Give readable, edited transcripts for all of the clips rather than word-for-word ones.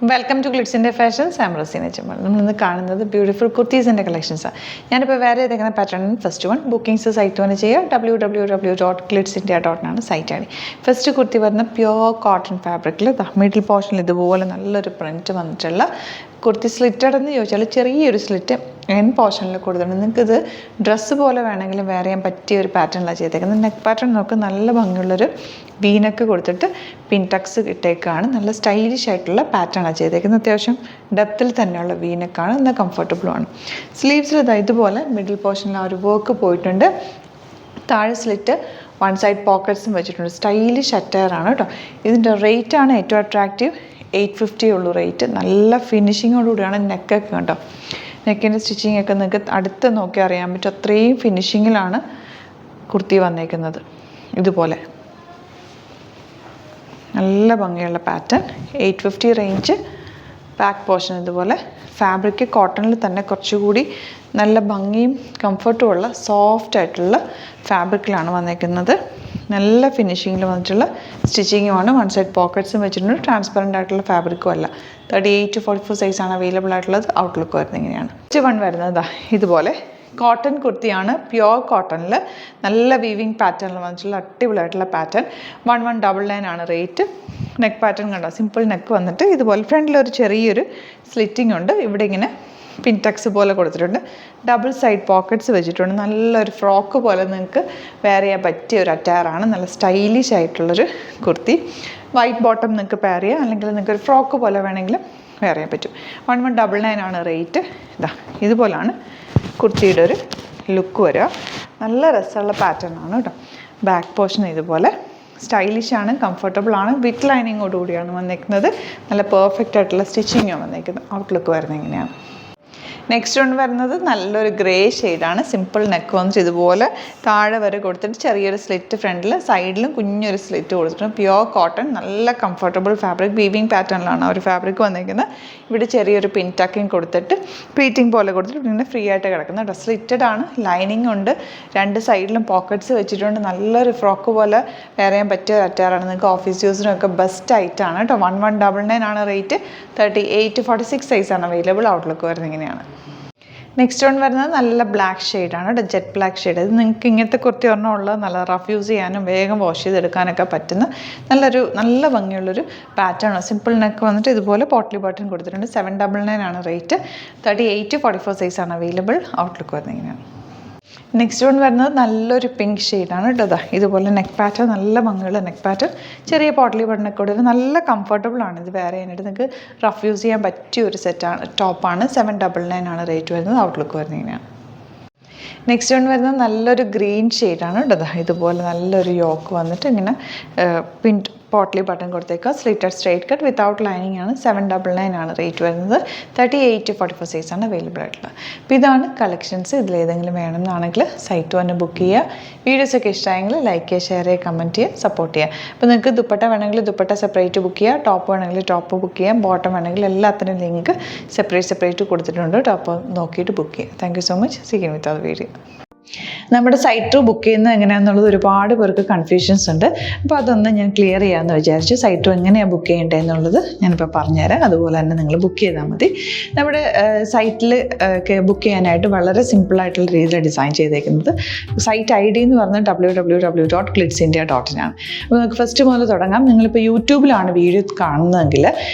Welcome to ഗ്ലിറ്റ്സിൻ്റെ fashions. I am Raseena Chemmal. നമ്മളിന്ന് കാണുന്നത് ബ്യൂട്ടിഫുൾ കുർത്തീസിൻ്റെ കളക്ഷൻസാണ്. ഞാനിപ്പോൾ വേറെ ഏതെങ്കിലും pattern first one bookings site വന്ന് ചെയ്യുക. www.glitsindia.com സൈറ്റ് ആണ്. ഫസ്റ്റ് കുർത്തി വരുന്ന പ്യുവർ കോട്ടൺ ഫാബ്രിക്കിൽ മിഡിൽ പോർഷനിൽ ഇതുപോലെ നല്ലൊരു പ്രിൻറ്റ് വന്നിട്ടുള്ള കുർത്തി. സ്ലിറ്റഡ് എന്ന് ചോദിച്ചാൽ ചെറിയൊരു സ്ലിറ്റ് എൻ പോർഷനിൽ കൊടുത്തിട്ടുണ്ട്. നിങ്ങൾക്കിത് ഡ്രസ്സ് പോലെ വേണമെങ്കിലും വെയർ ചെയ്യാൻ പറ്റിയ ഒരു പാറ്റേണിലാണ് ചെയ്തേക്കുന്നത്. നെക്ക് പാറ്റേൺ നോക്ക് നല്ല ഭംഗിയുള്ളൊരു വീനക്ക് കൊടുത്തിട്ട് പിൻടക്സ് ഇട്ടേക്കാണ്. നല്ല സ്റ്റൈലിഷ് ആയിട്ടുള്ള പാറ്റേണാണ് ചെയ്തേക്കുന്നത്. അത്യാവശ്യം ഡെപ്തിൽ തന്നെയുള്ള വീനക്കാണ്. എന്നാൽ കംഫർട്ടബിളുമാണ്. സ്ലീവ്സിൽ ഇതുപോലെ മിഡിൽ പോർഷനിൽ ആ ഒരു വർക്ക് പോയിട്ടുണ്ട്. താഴെ സ്ലിറ്റ് വൺ സൈഡ് പോക്കറ്റ്സും വെച്ചിട്ടുണ്ട്. സ്റ്റൈലിഷ് അറ്റയറാണ് കേട്ടോ. ഇതിൻ്റെ റേറ്റാണ് ഏറ്റവും അട്രാക്റ്റീവ്. 850 ഉള്ളൂ റേറ്റ്. നല്ല ഫിനിഷിങ്ങോടുകൂടിയാണ് നെക്കൊക്കെ കേട്ടോ. നെക്കിൻ്റെ സ്റ്റിച്ചിങ് ഒക്കെ നിങ്ങൾക്ക് അടുത്ത് നോക്കി അറിയാൻ പറ്റും. അത്രയും ഫിനിഷിങ്ങിലാണ് കുർത്തി വന്നേക്കുന്നത്. ഇതുപോലെ നല്ല ഭംഗിയുള്ള പാറ്റേൺ. 850 റേഞ്ച്. ബാക്ക് പോർഷൻ ഇതുപോലെ ഫാബ്രിക് കോട്ടണിൽ തന്നെ കുറച്ചുകൂടി നല്ല ഭംഗിയും കംഫർട്ടുമുള്ള സോഫ്റ്റ് ആയിട്ടുള്ള ഫാബ്രിക്കിലാണ് വന്നേക്കുന്നത്. നല്ല ഫിനിഷിങ്ങിൽ വന്നിട്ടുള്ള സ്റ്റിച്ചിങ്ങുമാണ്. വൺ സൈഡ് പോക്കറ്റ്സും വെച്ചിട്ടുണ്ട്. ട്രാൻസ്പെറൻ്റ് ആയിട്ടുള്ള ഫാബ്രിക്കും അല്ല. 38 to 44 സൈസാണ് അവൈലബിൾ ആയിട്ടുള്ളത്. ഔട്ട്ലുക്ക് വരുന്നത് ഇങ്ങനെയാണ്. നെക്സ്റ്റ് വൺ വരുന്നത് ഇതുപോലെ കോട്ടൺ കുർത്തിയാണ്. പ്യുവർ കോട്ടണിൽ നല്ല വീവിങ് പാറ്റേണിൽ വന്നിട്ടുള്ള അടിപൊളിയായിട്ടുള്ള പാറ്റേൺ. 1199 ആണ് റേറ്റ്. നെക്ക് പാറ്റേൺ കണ്ടോ, സിമ്പിൾ നെക്ക് വന്നിട്ട് ഇതുപോലെ ഫ്രണ്ടിലൊരു ചെറിയൊരു സ്ലിറ്റിംഗ് ഉണ്ട്. ഇവിടെ ഇങ്ങനെ പിൻടക്സ് പോലെ കൊടുത്തിട്ടുണ്ട്. ഡബിൾ സൈഡ് പോക്കറ്റ്സ് വെച്ചിട്ടുണ്ട്. നല്ലൊരു ഫ്രോക്ക് പോലെ നിങ്ങൾക്ക് വെയർ ചെയ്യാൻ പറ്റിയ ഒരു അറ്റയറാണ്. നല്ല സ്റ്റൈലിഷ് ആയിട്ടുള്ളൊരു കുർത്തി. വൈറ്റ് ബോട്ടം നിങ്ങൾക്ക് പെയർ ചെയ്യാം, അല്ലെങ്കിൽ നിങ്ങൾക്ക് ഒരു ഫ്രോക്ക് പോലെ വേണമെങ്കിലും വെയർ ചെയ്യാൻ പറ്റും. 1199 ആണ് റേറ്റ്. ഇതുപോലാണ് കുർത്തിയുടെ ഒരു ലുക്ക് വരിക. നല്ല രസമുള്ള പാറ്റേൺ ആണ് കേട്ടോ. ബാക്ക് പോർഷൻ ഇതുപോലെ സ്റ്റൈലിഷാണ്, കംഫർട്ടബിളാണ്. വിത്ത് ലൈനിങ്ങോടുകൂടിയാണ് വന്നേക്കുന്നത്. നല്ല പെർഫെക്റ്റ് ആയിട്ടുള്ള സ്റ്റിച്ചിങ്ങാണ് വന്നേക്കുന്നത്. ഔട്ട്ലുക്ക് വരുന്നത് ഇങ്ങനെയാണ്. നെക്സ്റ്റ് വൺ വരുന്നത് നല്ലൊരു ഗ്രേ ഷെയ്ഡാണ്. സിമ്പിൾ നെക്ക് വന്നിട്ട് ഇതുപോലെ താഴെ വരെ കൊടുത്തിട്ട് ചെറിയൊരു സ്ലിറ്റ് ഫ്രണ്ടിൽ, സൈഡിലും കുഞ്ഞൊരു സ്ലിറ്റ് കൊടുത്തിട്ടുണ്ട്. പ്യുവർ കോട്ടൺ, നല്ല കംഫർട്ടബിൾ ഫാബ്രിക്. വീവിങ് പാറ്റേണിലാണ് ആ ഒരു ഫാബ്രിക് വന്നിരിക്കുന്നത്. ഇവിടെ ചെറിയൊരു പിൻ ടക്കിങ് കൊടുത്തിട്ട് പ്ലീറ്റിംഗ് പോലെ കൊടുത്തിട്ട് പിന്നെ ഫ്രീ ആയിട്ട് കിടക്കുന്ന ഡ്രസ്. സ്ലിറ്റഡ് ആണ്, ലൈനിങ് ഉണ്ട്, രണ്ട് സൈഡിലും പോക്കറ്റ്സ് വെച്ചിട്ടുണ്ട്. നല്ലൊരു ഫ്രോക്ക് പോലെ വെയർ ചെയ്യാൻ പറ്റിയ ഒരു അറ്റയറാണ്. നിങ്ങൾക്ക് ഓഫീസ് യൂസിനൊക്കെ ബെസ്റ്റ് ആയിട്ടാണ് കേട്ടോ. 1199 ആണ് റേറ്റ്. 38 to 46 സൈസാണ് അവൈലബിൾ. ഔട്ട്ലുക്ക് വരുന്നത് ഇങ്ങനെയാണ്. നെക്സ്റ്റ് വൺ വരുന്നത് നല്ല ബ്ലാക്ക് ഷെയ്ഡാണ്. Jet black shade. ഇത് നിങ്ങൾക്ക് ഇങ്ങനത്തെ കുർത്തി ഒരെണ്ണം ഉള്ളത് നല്ല റഫ് യൂസ് ചെയ്യാനും വേഗം വാഷ് ചെയ്തെടുക്കാനൊക്കെ പറ്റുന്ന നല്ല ഭംഗിയുള്ളൊരു പാറ്റേൺ. സിമ്പിൾ നെക്ക് വന്നിട്ട് ഇതുപോലെ പോട്ട്ലി ബട്ടൺ കൊടുത്തിട്ടുണ്ട്. 799 ആണ് റേറ്റ്. 38 to 44 സൈസാണ് അവൈലബിൾ. ഔട്ട്ലുക്ക് വരുന്നത് ഇങ്ങനെയാണ്. നെക്സ്റ്റ് വൺ വരുന്നത് നല്ലൊരു പിങ്ക് ഷെയ്ഡാണ് കേട്ടോ. ഇതുപോലെ നെക്ക് പാറ്റേൺ, നല്ല ഭംഗിയുള്ള നെക്ക് പാറ്റേൺ. ചെറിയ പോട്ട്ലി ബട്ടണൊക്കെ കൊടുത്ത് നല്ല കംഫർട്ടബിൾ ആണ് ഇത് വെയർ ചെയ്യാനായിട്ട്. നിങ്ങൾക്ക് റഫ് യൂസ് ചെയ്യാൻ പറ്റിയ ഒരു സെറ്റാണ്, ടോപ്പാണ്. 799 ആണ് റേറ്റ് വരുന്നത്. ഔട്ട്ലുക്ക് വരുന്നത് ഇങ്ങനെയാണ്. നെക്സ്റ്റ് വൺ വരുന്നത് നല്ലൊരു ഗ്രീൻ ഷെയ്ഡാണ് കേട്ടോ. ഇതുപോലെ നല്ലൊരു യോക്ക് വന്നിട്ട് ഇങ്ങനെ പോട്ട്ലി ബട്ടൺ കൊടുത്തേക്കുക. Slitted straight cut without lining ആണ്. 799 ആണ് റേറ്റ് വരുന്നത്. 38 to 44 സൈസാണ് അവൈലബിൾ ആയിട്ടുള്ളത്. അപ്പോൾ ഇതാണ് കളക്ഷൻസ്. ഇതിലേതെങ്കിലും വേണമെന്നാണെങ്കിൽ സൈറ്റ് വന്ന് ബുക്ക് ചെയ്യുക. വീഡിയോസൊക്കെ ഇഷ്ടമായെങ്കിൽ ലൈക്ക് ചെയ്യുക, ഷെയർ ചെയ്യുക, കമൻറ്റ് ചെയ്യുക, സപ്പോർട്ട് ചെയ്യുക. അപ്പോൾ നിങ്ങൾക്ക് ദുപ്പട്ട വേണമെങ്കിൽ ദുപ്പട്ട സെപ്പറേറ്റ് ബുക്ക് ചെയ്യുക, ടോപ്പ് വേണമെങ്കിൽ ടോപ്പ് ബുക്ക് ചെയ്യാം, ബോട്ടം വേണമെങ്കിൽ എല്ലാത്തിനും ലിങ്ക് സെപ്പറേറ്റ് കൊടുത്തിട്ടുണ്ട്. ടോപ്പ് നോക്കിയിട്ട് ബുക്ക് ചെയ്യുക. Thank you so much. See you with അത് വീഡിയോ. നമ്മുടെ സൈറ്റ് ത്രൂ ബുക്ക് ചെയ്യുന്നത് എങ്ങനെയാണെന്നുള്ളത് ഒരുപാട് പേർക്ക് കൺഫ്യൂഷൻസ് ഉണ്ട്. അപ്പോൾ അതൊന്ന് ഞാൻ ക്ലിയർ ചെയ്യാമെന്ന് വിചാരിച്ചു. സൈറ്റ് ത്രൂ എങ്ങനെയാണ് ബുക്ക് ചെയ്യേണ്ടതെന്നുള്ളത് ഞാനിപ്പോൾ പറഞ്ഞുതരാം. അതുപോലെ തന്നെ നിങ്ങൾ ബുക്ക് ചെയ്താൽ മതി. നമ്മുടെ സൈറ്റിൽ ബുക്ക് ചെയ്യാനായിട്ട് വളരെ സിമ്പിളായിട്ടുള്ള രീതിയിൽ ഡിസൈൻ ചെയ്തേക്കുന്നത്. സൈറ്റ് ID എന്ന് പറഞ്ഞാൽ www.glitsindia.in ആണ്. അപ്പോൾ നമുക്ക് ഫസ്റ്റ് മുതൽ തുടങ്ങാം. നിങ്ങളിപ്പോൾ യൂട്യൂബിലാണ് വീഡിയോ കാണുന്നതെങ്കിൽ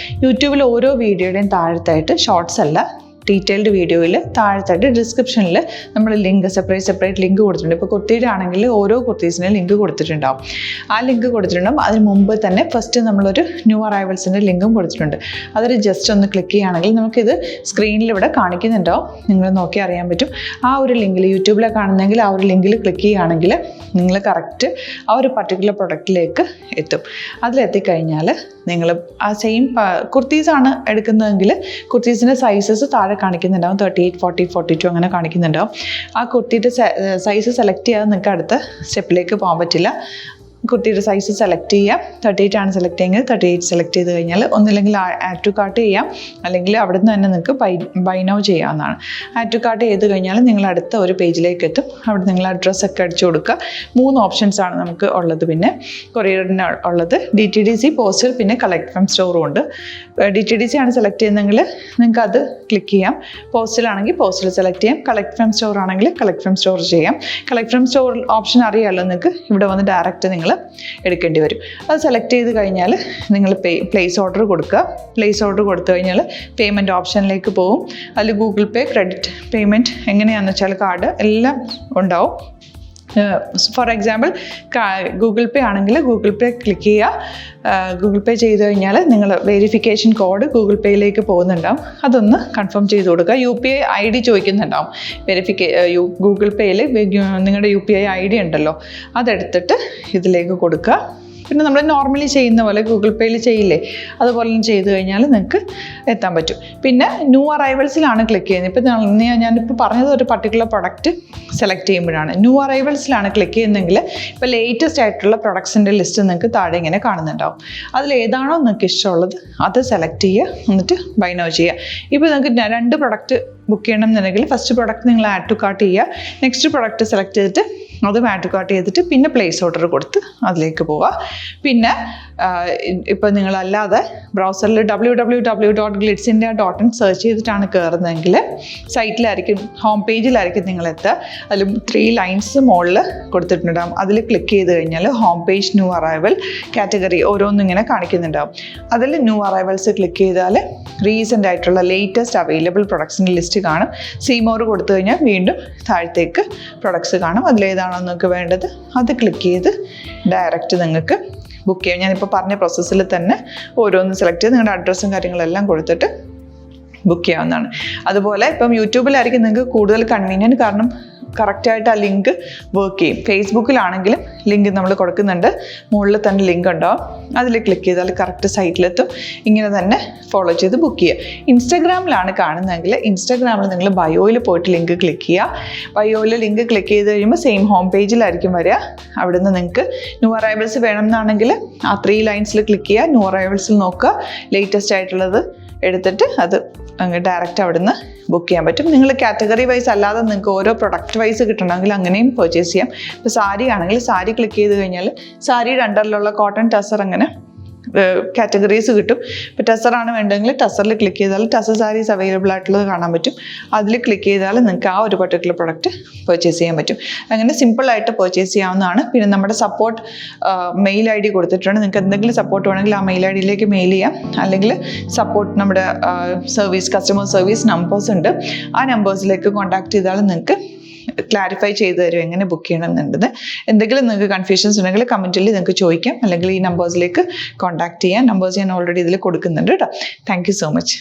യൂട്യൂബിൽ ഓരോ വീഡിയോയുടെയും താഴത്തായിട്ട് ഷോർട്സ് അല്ല, ഡീറ്റെയിൽഡ് വീഡിയോയിൽ താഴത്തായിട്ട് ഡിസ്ക്രിപ്ഷനിൽ നമ്മൾ ലിങ്ക് സെപ്പറേറ്റ് ലിങ്ക് കൊടുത്തിട്ടുണ്ട്. ഇപ്പോൾ കുർത്തിയുടെ ആണെങ്കിൽ ഓരോ കുർത്തീസിനും ലിങ്ക് കൊടുത്തിട്ടുണ്ടാവും. ആ ലിങ്ക് കൊടുത്തിട്ടുണ്ടാവും. അതിന് മുമ്പ് തന്നെ ഫസ്റ്റ് നമ്മളൊരു ന്യൂ അറൈവൽസിൻ്റെ ലിങ്കും കൊടുത്തിട്ടുണ്ട്. അതൊരു ജസ്റ്റ് ഒന്ന് ക്ലിക്ക് ചെയ്യുകയാണെങ്കിൽ നമുക്കിത് സ്ക്രീനിൽ ഇവിടെ കാണിക്കുന്നുണ്ടാവും. നിങ്ങൾ നോക്കി അറിയാൻ പറ്റും. ആ ഒരു ലിങ്കിൽ യൂട്യൂബിലെ കാണുന്നെങ്കിൽ ആ ഒരു ലിങ്കിൽ ക്ലിക്ക് ചെയ്യുകയാണെങ്കിൽ നിങ്ങൾ കറക്റ്റ് ആ ഒരു പർട്ടിക്കുലർ പ്രൊഡക്റ്റിലേക്ക് എത്തും. അതിലെത്തിക്കഴിഞ്ഞാൽ നിങ്ങൾ ആ സെയിം കുർത്തീസാണ് എടുക്കുന്നതെങ്കിൽ കുർത്തീസിൻ്റെ സൈസസ് താഴെ കാണിക്കുന്നുണ്ടാവും. 38, 40, 42 അങ്ങനെ കാണിക്കുന്നുണ്ടാവും. ആ കുർത്തിയുടെ സൈസ് സെലക്ട് ചെയ്യാതെ നിങ്ങൾക്ക് അടുത്ത സ്റ്റെപ്പിലേക്ക് പോകാൻ പറ്റില്ല. കുട്ടിയുടെ സൈസ് സെലക്ട് ചെയ്യാം. 38 ആണ് സെലക്ട് ചെയ്യുന്നത്. 38 സെലക്ട് ചെയ്ത് കഴിഞ്ഞാൽ ഒന്നില്ലെങ്കിൽ ആഡ് ടു കാർട്ട് ചെയ്യാം, അല്ലെങ്കിൽ അവിടെ നിന്ന് തന്നെ നിങ്ങൾക്ക് ബൈ നൗ ചെയ്യാവുന്നതാണ്. ആഡ് ടു കാർട്ട് ചെയ്ത് കഴിഞ്ഞാൽ നിങ്ങൾ അടുത്ത ഒരു പേജിലേക്ക് എത്തും. അവിടെ നിങ്ങൾ അഡ്രസ്സൊക്കെ അടിച്ചു കൊടുക്കുക. 3 ഓപ്ഷൻസ് ആണ് നമുക്ക് ഉള്ളത്. പിന്നെ കൊറിയറിന് ഉള്ളത് DTDC, പോസ്റ്റൽ, പിന്നെ കളക്ട് ഫ്രം സ്റ്റോറും ഉണ്ട്. DTDC ആണ് സെലക്ട് ചെയ്യുന്നതെങ്കിൽ നിങ്ങൾക്ക് അത് ക്ലിക്ക് ചെയ്യാം. പോസ്റ്റലാണെങ്കിൽ പോസ്റ്റൽ സെലക്ട് ചെയ്യാം. കളക്ട് ഫ്രം സ്റ്റോർ ആണെങ്കിൽ കളക്ട് ഫ്രം സ്റ്റോർ ചെയ്യാം. കളക്ട് ഫ്രം സ്റ്റോർ ഓപ്ഷൻ അറിയാമല്ലോ നിങ്ങൾക്ക്. ഇവിടെ വന്ന് ഡയറക്റ്റ് നിങ്ങൾ എടുക്കേണ്ടി വരും. അത് സെലക്ട് ചെയ്ത് കഴിഞ്ഞാൽ നിങ്ങൾ പ്ലേസ് ഓർഡർ കൊടുക്കുക. പ്ലേസ് ഓർഡർ കൊടുത്തു കഴിഞ്ഞാൽ പേയ്മെൻറ്റ് ഓപ്ഷനിലേക്ക് പോകും. അതിൽ ഗൂഗിൾ പേ, ക്രെഡിറ്റ് പേയ്മെൻറ്റ് എങ്ങനെയാണെന്ന് വെച്ചാൽ കാർഡ് എല്ലാം ഉണ്ടാവും. ഫോർ എക്സാമ്പിൾ ഗൂഗിൾ പേ ആണെങ്കിൽ ഗൂഗിൾ പേ ക്ലിക്ക് ചെയ്യുക. ഗൂഗിൾ പേ ചെയ്ത് കഴിഞ്ഞാൽ നിങ്ങൾ വെരിഫിക്കേഷൻ കോഡ് ഗൂഗിൾ പേയിലേക്ക് പോകുന്നുണ്ടാവും. അതൊന്ന് കൺഫേം ചെയ്ത് കൊടുക്കുക. UPI ID ചോദിക്കുന്നുണ്ടാവും. ഗൂഗിൾ പേയിൽ നിങ്ങളുടെ UPI ID ഉണ്ടല്ലോ, അതെടുത്തിട്ട് ഇതിലേക്ക് കൊടുക്കുക. പിന്നെ നമ്മൾ നോർമലി ചെയ്യുന്ന പോലെ ഗൂഗിൾ പേയിൽ ചെയ്യില്ലേ, അതുപോലെ ചെയ്ത് കഴിഞ്ഞാൽ നിങ്ങൾക്ക് എത്താൻ പറ്റും. പിന്നെ ന്യൂ അറൈവൽസിലാണ് ക്ലിക്ക് ചെയ്യുന്നത്. ഇപ്പോൾ ഞാനിപ്പോൾ പറഞ്ഞത് ഒരു പർട്ടിക്കുലർ പ്രൊഡക്റ്റ് സെലക്ട് ചെയ്യുമ്പോഴാണ്. ന്യൂ അറൈവൽസിലാണ് ക്ലിക്ക് ചെയ്യുന്നതെങ്കിൽ ഇപ്പോൾ ലേറ്റസ്റ്റ് ആയിട്ടുള്ള പ്രൊഡക്ട്സിൻ്റെ ലിസ്റ്റ് നിങ്ങൾക്ക് താഴെ ഇങ്ങനെ കാണുന്നുണ്ടാവും. അതിലേതാണോ നിങ്ങൾക്ക് ഇഷ്ടമുള്ളത് അത് സെലക്ട് ചെയ്യുക, എന്നിട്ട് ബൈ നൗ ചെയ്യുക. ഇപ്പോൾ നിങ്ങൾക്ക് 2 പ്രൊഡക്റ്റ് ബുക്ക് ചെയ്യണം എന്നുണ്ടെങ്കിൽ ഫസ്റ്റ് പ്രൊഡക്റ്റ് നിങ്ങൾ ആഡ് ടു കാർട്ട് ചെയ്യുക. നെക്സ്റ്റ് പ്രൊഡക്റ്റ് സെലക്ട് ചെയ്തിട്ട് അതും ആഡ് ടു കാർട്ട് ചെയ്തിട്ട് പിന്നെ പ്ലേസ് ഓർഡർ കൊടുത്ത് അതിലേക്ക് പോവുക. പിന്നെ ഇപ്പോൾ നിങ്ങളല്ലാതെ ബ്രൗസറിൽ www.glitzindia.in സെർച്ച് ചെയ്തിട്ടാണ് കയറുന്നതെങ്കിൽ സൈറ്റിലായിരിക്കും, ഹോം പേജിലായിരിക്കും നിങ്ങളെത്തുക. അതിൽ 3 ലൈൻസ് മുകളിൽ കൊടുത്തിട്ടുണ്ടാകും. അതിൽ ക്ലിക്ക് ചെയ്ത് കഴിഞ്ഞാൽ home page, new arrival, category ഓരോന്നും ഇങ്ങനെ കാണിക്കുന്നുണ്ടാവും. അതിൽ ന്യൂ അറൈവൽസ് ക്ലിക്ക് ചെയ്താൽ റീസെൻ്റ് ആയിട്ടുള്ള ലേറ്റസ്റ്റ് അവൈലബിൾ പ്രൊഡക്ട്സിൻ്റെ ലിസ്റ്റ് കാണും. സീമോർ കൊടുത്തു കഴിഞ്ഞാൽ വീണ്ടും താഴത്തേക്ക് പ്രൊഡക്ട്സ് കാണും. അതിലേതാണോ നിങ്ങൾക്ക് വേണ്ടത് അത് ക്ലിക്ക് ചെയ്ത് ഡയറക്റ്റ് നിങ്ങൾക്ക് ബുക്ക് ചെയ്യാം. ഞാനിപ്പോൾ പറഞ്ഞ പ്രോസസ്സിൽ തന്നെ ഓരോന്ന് സെലക്ട് ചെയ്ത് നിങ്ങളുടെ അഡ്രസ്സും കാര്യങ്ങളെല്ലാം കൊടുത്തിട്ട് ബുക്ക് ചെയ്യാവുന്നതാണ്. അതുപോലെ ഇപ്പം യൂട്യൂബിലായിരിക്കും നിങ്ങൾക്ക് കൂടുതൽ കൺവീനിയൻറ്റ്, കാരണം കറക്റ്റായിട്ട് ആ ലിങ്ക് വർക്ക് ചെയ്യും. ഫേസ്ബുക്കിലാണെങ്കിലും ലിങ്ക് നമ്മൾ കൊടുക്കുന്നുണ്ട്, മുകളിൽ തന്നെ ലിങ്ക് ഉണ്ടാവും. അതിൽ ക്ലിക്ക് ചെയ്താൽ കറക്റ്റ് സൈറ്റിലെത്തും. ഇങ്ങനെ തന്നെ ഫോളോ ചെയ്ത് ബുക്ക് ചെയ്യുക. ഇൻസ്റ്റാഗ്രാമിലാണ് കാണുന്നതെങ്കിൽ ഇൻസ്റ്റാഗ്രാമിൽ നിങ്ങൾ ബയോയിൽ പോയിട്ട് ലിങ്ക് ക്ലിക്ക് ചെയ്യുക. ബയോയിൽ ലിങ്ക് ക്ലിക്ക് ചെയ്ത് കഴിയുമ്പോൾ സെയിം ഹോം പേജിലായിരിക്കും വരിക. അവിടുന്ന് നിങ്ങൾക്ക് ന്യൂ അറൈവൽസ് വേണമെന്നാണെങ്കിൽ ആ 3 ലൈൻസിൽ ക്ലിക്ക് ചെയ്യുക. ന്യൂ അറൈവൽസിൽ നോക്കുക, ലേറ്റസ്റ്റ് ആയിട്ടുള്ളത് എടുത്തിട്ട് അത് അങ്ങ് ഡയറക്റ്റ് അവിടുന്ന് ബുക്ക് ചെയ്യാൻ പറ്റും. നിങ്ങൾ കാറ്റഗറി വൈസ് അല്ലാതെ നിങ്ങൾക്ക് ഓരോ പ്രൊഡക്റ്റ് വൈസ് കിട്ടണമെങ്കിൽ അങ്ങനെയും പർച്ചേസ് ചെയ്യാം. ഇപ്പോൾ സാരി ആണെങ്കിൽ സാരി ക്ലിക്ക് ചെയ്ത് കഴിഞ്ഞാൽ സാരിയുടെ അണ്ടറിലുള്ള കോട്ടൺ, ടസർ അങ്ങനെ കാറ്റഗറീസ് കിട്ടും. ഇപ്പോൾ ടസറാണ് വേണ്ടതെങ്കിൽ ടസറിൽ ക്ലിക്ക് ചെയ്താൽ ടസർ സാരീസ് അവൈലബിൾ ആയിട്ടുള്ളത് കാണാൻ പറ്റും. അതിൽ ക്ലിക്ക് ചെയ്താൽ നിങ്ങൾക്ക് ആ ഒരു പർട്ടിക്കുലർ പ്രൊഡക്റ്റ് പർച്ചേസ് ചെയ്യാൻ പറ്റും. അങ്ങനെ സിമ്പിളായിട്ട് പർച്ചേസ് ചെയ്യാവുന്നതാണ്. പിന്നെ നമ്മുടെ സപ്പോർട്ട് മെയിൽ ID കൊടുത്തിട്ടുണ്ട്. നിങ്ങൾക്ക് എന്തെങ്കിലും സപ്പോർട്ട് വേണമെങ്കിൽ ആ മെയിൽ IDയിലേക്ക് മെയിൽ ചെയ്യാം. അല്ലെങ്കിൽ സപ്പോർട്ട് നമ്മുടെ കസ്റ്റമർ സർവീസ് നമ്പേഴ്സ് ഉണ്ട്. ആ നമ്പേഴ്സിലേക്ക് കോൺടാക്ട് ചെയ്താൽ നിങ്ങൾക്ക് ക്ലാരിഫൈ ചെയ്ത് തരും എങ്ങനെ ബുക്ക് ചെയ്യണം എന്നുള്ളത്. എന്തെങ്കിലും നിങ്ങൾക്ക് കൺഫ്യൂഷൻസ് ഉണ്ടെങ്കിൽ കമൻറ്റിൽ നിങ്ങൾക്ക് ചോദിക്കാം, അല്ലെങ്കിൽ ഈ നമ്പേഴ്സിലേക്ക് കോൺടാക്ട് ചെയ്യാം. നമ്പേഴ്സ് ഞാൻ ഓൾറെഡി ഇതിൽ കൊടുക്കുന്നുണ്ട് കേട്ടോ. Thank you so much.